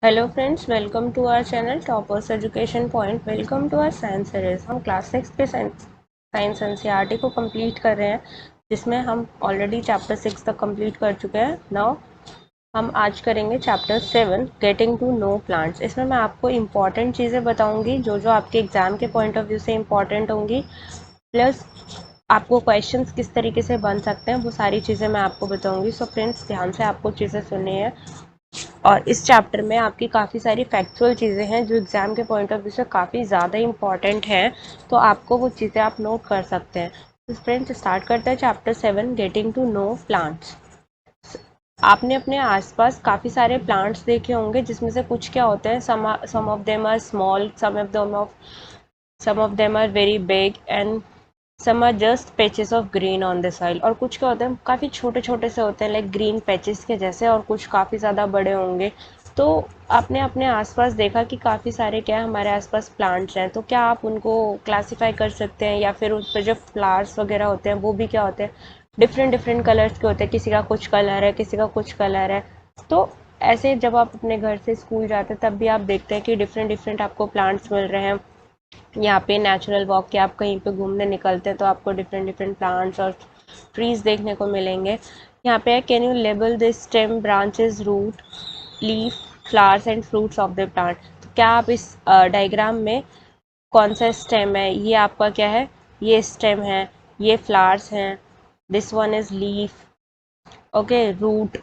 Hello friends, welcome to our channel toppers education point. Welcome to our science series. हम class 6 के science NCERT को complete कर रहे हैं, जिसमें हम ऑलरेडी चैप्टर 6 तक कंप्लीट कर चुके हैं। नाउ हम आज करेंगे chapter 7 getting to know plants. इसमें मैं आपको इम्पॉर्टेंट चीज़ें बताऊंगी जो जो आपके एग्जाम के पॉइंट ऑफ व्यू से इम्पॉर्टेंट होंगी, प्लस आपको क्वेश्चंस किस तरीके से बन सकते हैं वो सारी चीज़ें मैं आपको बताऊंगी। सो फ्रेंड्स, ध्यान से आपको चीज़ें सुननी है। और इस चैप्टर में आपकी काफ़ी सारी फैक्चुअल चीज़ें हैं जो एग्ज़ाम के पॉइंट ऑफ व्यू से काफ़ी ज़्यादा इंपॉर्टेंट हैं, तो आपको वो चीज़ें आप नोट कर सकते हैं। तो फ्रेंड्स, स्टार्ट करते हैं chapter 7 getting to know plants. आपने अपने आसपास काफ़ी सारे प्लांट्स देखे होंगे, जिसमें से कुछ क्या होते हैं, some of them are small, some of them are very big and some are just patches of green on the soil. और कुछ क्या होते हैं, काफ़ी छोटे छोटे से होते हैं, लाइक ग्रीन पैचेस के जैसे, और कुछ काफ़ी ज़्यादा बड़े होंगे। तो आपने अपने आसपास देखा कि काफ़ी सारे क्या हमारे आसपास प्लांट्स हैं, तो क्या आप उनको क्लासिफाई कर सकते हैं, या फिर उस पर जो फ्लावर्स वगैरह होते हैं वो भी क्या होते हैं, डिफरेंट डिफरेंट कलर्स के होते हैं। किसी का कुछ कलर है, किसी का कुछ कलर है। तो ऐसे जब आप अपने घर से स्कूल जाते हैं तब भी आप देखते हैं कि डिफरेंट डिफरेंट आपको प्लांट्स मिल रहे हैं। यहाँ पे नेचुरल वॉक के आप कहीं पे घूमने निकलते हैं तो आपको डिफरेंट डिफरेंट प्लांट्स और ट्रीज देखने को मिलेंगे। यहाँ पे can you label the stem, branches, root, leaf, flowers and fruits of the plant. तो क्या आप इस डायग्राम में कौन सा स्टेम है, ये आपका क्या है, ये स्टेम है, ये फ्लावर्स हैं, this one is leaf, okay, root.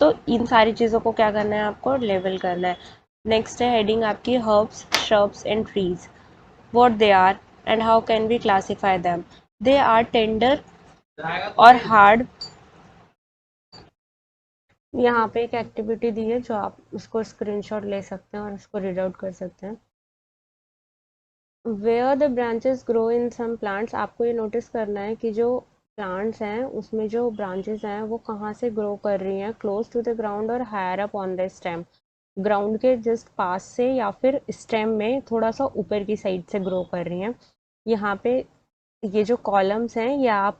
तो इन सारी चीज़ों को क्या करना है, आपको लेबल करना है। नेक्स्ट है हेडिंग आपकी herbs, shrubs and trees. What they are and how can we classify them? They are tender or hard। यहाँ पे एक एक्टिविटी दी है जो आप उसको स्क्रीनशॉट ले सकते हैं और उसको रीड आउट कर सकते हैं। Where the branches grow in some plants, आपको ये नोटिस करना है कि जो प्लांट्स हैं उसमें जो ब्रांचेस हैं वो कहाँ से ग्रो कर रही हैं, क्लोज टू द ग्राउंड और higher up on the stem. Ground के जस्ट पास से या फिर स्टेम में थोड़ा सा ऊपर की साइड से ग्रो कर रही हैं। यहाँ पे ये जो कॉलम्स हैं, या आप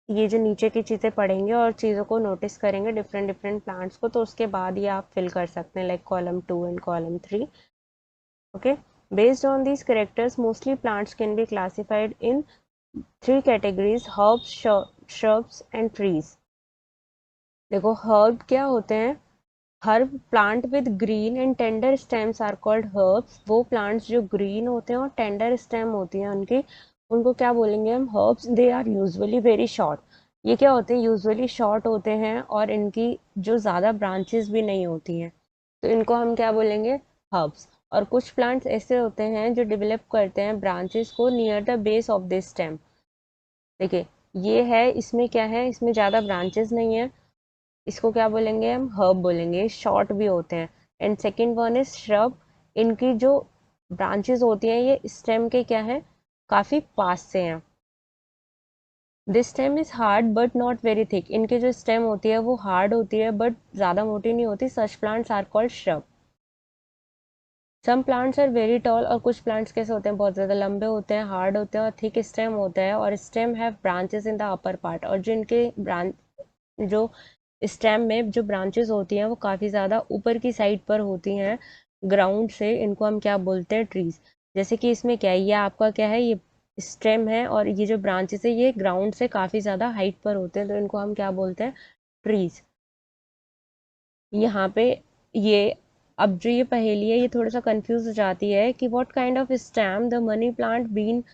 ये जो नीचे की चीज़ें पढ़ेंगे और चीज़ों को नोटिस करेंगे डिफरेंट डिफरेंट प्लांट्स को, तो उसके बाद ये आप फिल कर सकते हैं, like column 2 and column 3। Okay, based on these characters mostly plants can be classified in three categories: herbs, shrubs and trees। देखो, herb क्या होते हैं, herb plant with green and tender stems are called herbs। वो plants जो green होते हैं और tender stem होती हैं उनकी, उनको क्या बोलेंगे हम, herbs। they are usually very short। ये क्या होते हैं, यूजुअली शॉर्ट होते हैं और इनकी जो ज़्यादा ब्रांचेस भी नहीं होती हैं, तो इनको हम क्या बोलेंगे, हर्ब्स। और कुछ प्लांट्स ऐसे होते हैं जो डेवलप करते हैं ब्रांचेस को near the base of the stem. देखिए, ये है, इसमें क्या है, इसमें ज़्यादा ब्रांचेस नहीं है, इसको क्या बोलेंगे हम, हर्ब बोलेंगे। शॉर्ट भी होते हैं। And second one is shrub. इनकी जो ब्रांचेस होती हैं ये स्टेम के क्या है, काफ़ी पास से हैं। This stem is hard but not very thick. इनकी जो स्टेम होती है वो हार्ड होती है बट ज़्यादा मोटी नहीं होती। Such plants are called shrub. Some plants are very tall. और कुछ प्लांट्स कैसे होते हैं, बहुत ज़्यादा लंबे होते हैं, हार्ड होते हैं और थिक स्टेम होता है, और stem have branches in the upper part. और जो इनके ब्रांच, जो स्टेम में जो ब्रांचेस होती हैं वो काफ़ी ज़्यादा ऊपर की साइड पर होती हैं ग्राउंड से। इनको हम क्या बोलते हैं, ट्रीज। जैसे कि इसमें क्या है, ये आपका क्या है, ये स्टेम है, और ये जो ब्रांचेस है ये ग्राउंड से काफ़ी ज़्यादा हाइट पर होते हैं, तो इनको हम क्या बोलते हैं, ट्रीज। यहाँ पे ये, अब जो ये पहेली है ये थोड़ा सा कंफ्यूज हो जाती है कि what kind of stem the money plant, bean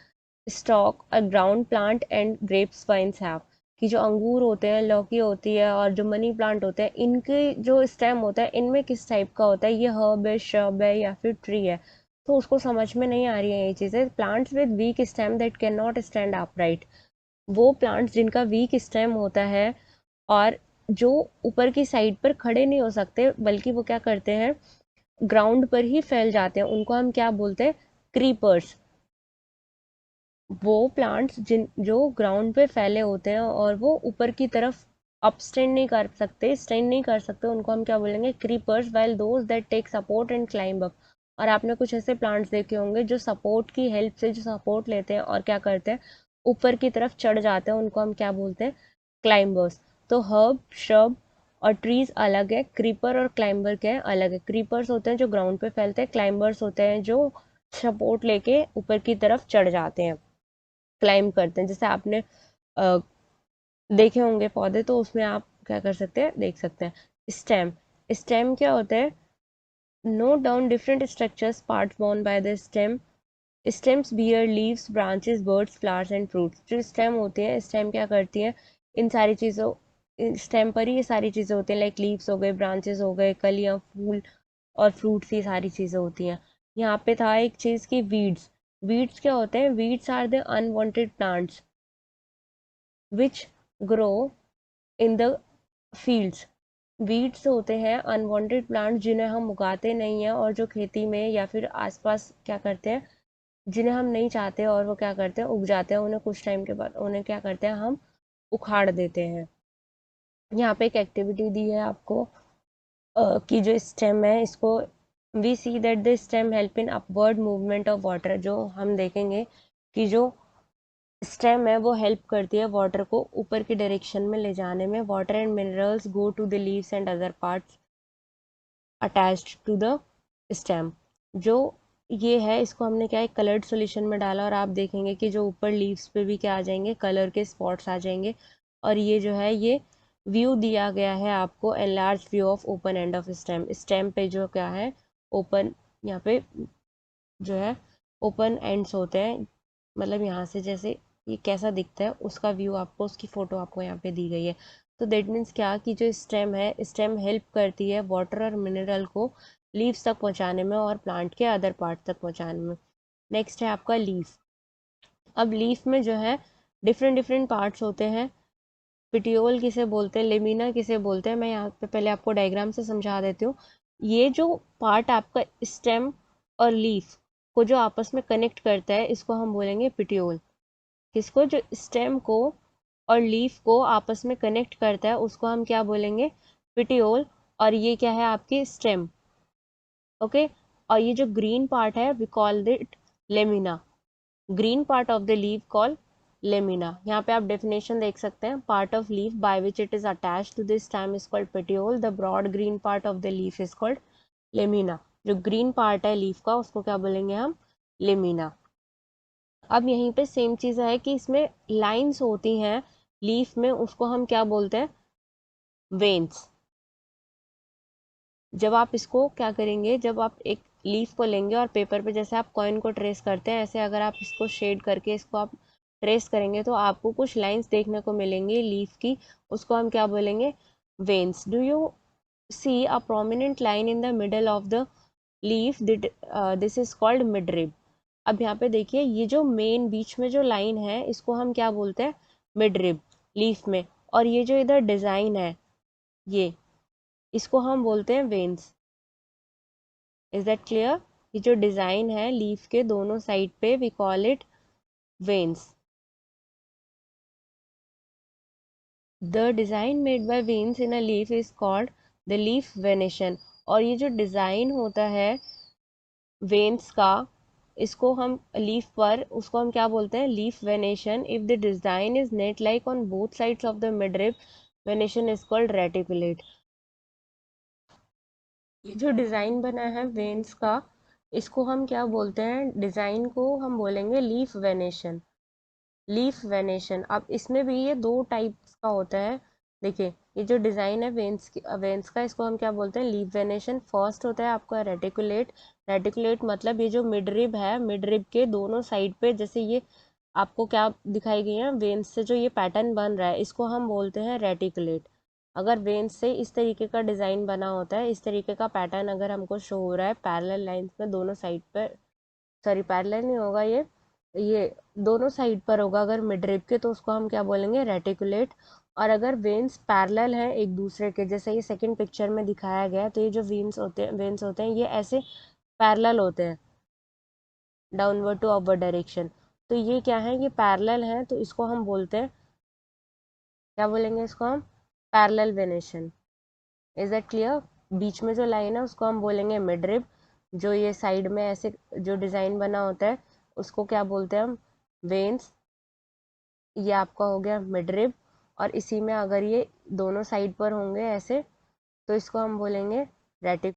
stalk, a ground plant and grapes vines have. कि जो अंगूर होते हैं, लौकी होती है और जो मनी प्लांट होते हैं, इनके जो स्टेम होता है इनमें किस टाइप का होता है, ये हर्ब है, श्रब है या फिर ट्री है। तो उसको समझ में नहीं आ रही है ये चीज़ें। Plants with weak stem that can not stand upright. वो प्लांट्स जिनका वीक स्टेम होता है और जो ऊपर की साइड पर खड़े नहीं हो सकते, बल्कि वो क्या करते हैं, ग्राउंड पर ही फैल जाते हैं, उनको हम क्या बोलते हैं, क्रीपर्स। वो प्लांट्स जिन जो ग्राउंड पे फैले होते हैं और वो ऊपर की तरफ अप स्टैंड नहीं कर सकते, स्टैंड नहीं कर सकते, उनको हम क्या बोलेंगे, creepers. While those that take support and climb up. और आपने कुछ ऐसे प्लांट्स देखे होंगे जो सपोर्ट की हेल्प से, जो सपोर्ट लेते हैं और क्या करते हैं, ऊपर की तरफ चढ़ जाते हैं, उनको हम क्या बोलते हैं, क्लाइंबर्स। तो हर्ब, श्रब और ट्रीज अलग है। क्रीपर और क्लाइंबर क्या है, अलग है। क्रीपर्स होते हैं जो ग्राउंड पे फैलते हैं, क्लाइंबर्स होते हैं जो सपोर्ट लेके ऊपर की तरफ चढ़ जाते हैं, क्लाइंब करते हैं। जैसे आपने अ, देखे होंगे पौधे, तो उसमें आप क्या कर सकते हैं, देख सकते हैं। स्टेम, स्टेम क्या होता है, note down different structures parts borne by the stem. Stems bear leaves branches birds flowers and fruits. जो स्टेम होती है, स्टेम क्या करती है, इन सारी चीज़ों, स्टेम पर ही ये सारी चीज़ें होती हैं, लाइक लीव्स हो गए, ब्रांचेस हो गए, कलियाँ, फूल और फ्रूट्स, ये सारी चीज़ें होती हैं। यहाँ पे था एक चीज़ की वीड्स। वीड्स क्या होते हैं, weeds are the unwanted plants which grow in the fields. Weeds होते हैं अनवांटेड प्लांट जिन्हें हम उगाते नहीं हैं और जो खेती में या फिर आसपास क्या करते हैं, जिन्हें हम नहीं चाहते और वो क्या करते हैं, उग जाते हैं। उन्हें कुछ टाइम के बाद उन्हें क्या करते हैं, हम उखाड़ देते हैं। यहाँ पे एक एक्टिविटी दी है आपको कि जो स्टेम है इसको, we see that the stem help in upward movement of water. जो हम देखेंगे कि जो स्टेम है वो हेल्प करती है वाटर को ऊपर की डायरेक्शन में ले जाने में। Water and minerals go to the leaves and other parts attached to the stem. जो ये है, इसको हमने क्या है, कलर्ड सॉल्यूशन में डाला, और आप देखेंगे कि जो ऊपर लीव्स पे भी क्या आ जाएंगे, कलर के स्पॉट्स आ जाएंगे। और ये जो है, ये व्यू दिया गया है आपको, enlarge view of open end of stem. Stem पे जो क्या है, ओपन, यहाँ पे जो है ओपन एंड्स होते हैं, मतलब यहाँ से जैसे ये कैसा दिखता है उसका व्यू आपको, उसकी फ़ोटो आपको यहाँ पे दी गई है। तो दैट मीन्स क्या, कि जो स्टेम है, स्टेम हेल्प करती है वाटर और मिनरल को लीव्स तक पहुँचाने में और प्लांट के अदर पार्ट तक पहुँचाने में। नेक्स्ट है आपका लीफ। अब लीफ में जो है डिफरेंट डिफरेंट पार्ट्स होते हैं। पिटियोल किसे बोलते हैं, लेमिना किसे बोलते हैं, मैं यहाँ पे पहले आपको डायग्राम से समझा देती हूँ। ये जो पार्ट आपका स्टेम और लीफ को जो आपस में कनेक्ट करता है, इसको हम बोलेंगे पिटियोल। किसको, जो स्टेम को और लीफ को आपस में कनेक्ट करता है उसको हम क्या बोलेंगे, पिटियोल। और ये क्या है, आपकी स्टेम। ओके। और ये जो ग्रीन पार्ट है, we call it lamina. Green part of the leaf call lamina. यहाँ पे आप डेफिनेशन देख सकते हैं, part of leaf by which it is attached to this stem is called petiole. The broad green part of the leaf is called lamina. जो green part है leaf का, उसको क्या बोलेंगे हम, लेमिना। अब यहीं पे सेम चीज़ है कि इसमें लाइंस होती हैं लीफ में, उसको हम क्या बोलते हैं, वेन्स। जब आप इसको क्या करेंगे, जब आप एक लीफ को लेंगे और पेपर पे जैसे आप कॉइन को ट्रेस करते हैं, ऐसे अगर आप इसको शेड करके इसको आप ट्रेस करेंगे तो आपको कुछ लाइंस देखने को मिलेंगी लीफ की, उसको हम क्या बोलेंगे, veins. Do you see a prominent line in the middle of the leaf, this is called midrib. अब यहाँ पे देखिए, ये जो मेन बीच में जो लाइन है, इसको हम क्या बोलते हैं, मिडरिब, लीफ में। और ये जो इधर डिजाइन है, ये, इसको हम बोलते हैं वेन्स। Is that clear. ये जो डिजाइन है लीफ के दोनों साइड पे, we call it veins. The design made by veins in a leaf is called the leaf venation. और ये जो डिजाइन होता है वेन्स का, इसको हम लीफ पर, उसको हम क्या बोलते हैं, leaf venation. If the design is net like on both sides of the midrib, venation is called reticulate. ये जो डिजाइन बना है वेन्स का, इसको हम क्या बोलते हैं, डिजाइन को हम बोलेंगे लीफ वेनेशन। Leaf venation. अब इसमें भी ये दो टाइप्स का होता है। देखिए, ये जो डिजाइन है वेन्स का, इसको हम क्या बोलते हैं, लीफ वेनेशन। फर्स्ट होता है आपका रेटिकुलेट। रेटिकुलेट मतलब ये जो मिडरिब है, मिडरिब के दोनों साइड पे, जैसे ये आपको क्या दिखाई गई है, वेन्स से जो ये पैटर्न बन रहा है, इसको हम बोलते हैं रेटिकुलेट। अगर वेन्स से इस तरीके का डिजाइन बना होता है, इस तरीके का पैटर्न अगर हमको शो हो रहा है पैरेलल लाइंस में दोनों साइड पर, सॉरी पैरेलल नहीं होगा, ये दोनों साइड पर होगा अगर मिडरिब के, तो उसको हम क्या बोलेंगे, रेटिकुलेट। और अगर वेन्स पैरेलल है एक दूसरे के, जैसे ये सेकंड पिक्चर में दिखाया गया है, तो ये जो वेन्स होते हैं ये ऐसे पैरेलल होते हैं, डाउनवर्ड टू अपवर्ड डायरेक्शन। तो ये क्या है, ये पैरेलल है, तो इसको हम बोलते हैं, क्या बोलेंगे, इसको हम parallel venation. Is that clear. बीच में जो लाइन है उसको हम बोलेंगे मिडरिब। जो ये साइड में ऐसे जो डिजाइन बना होता है, उसको क्या बोलते हैं हम, वेन्स। ये आपका हो गया मिडरिब। और इसी में अगर ये दोनों साइड पर होंगे ऐसे, तो इसको हम बोलेंगे रेटिक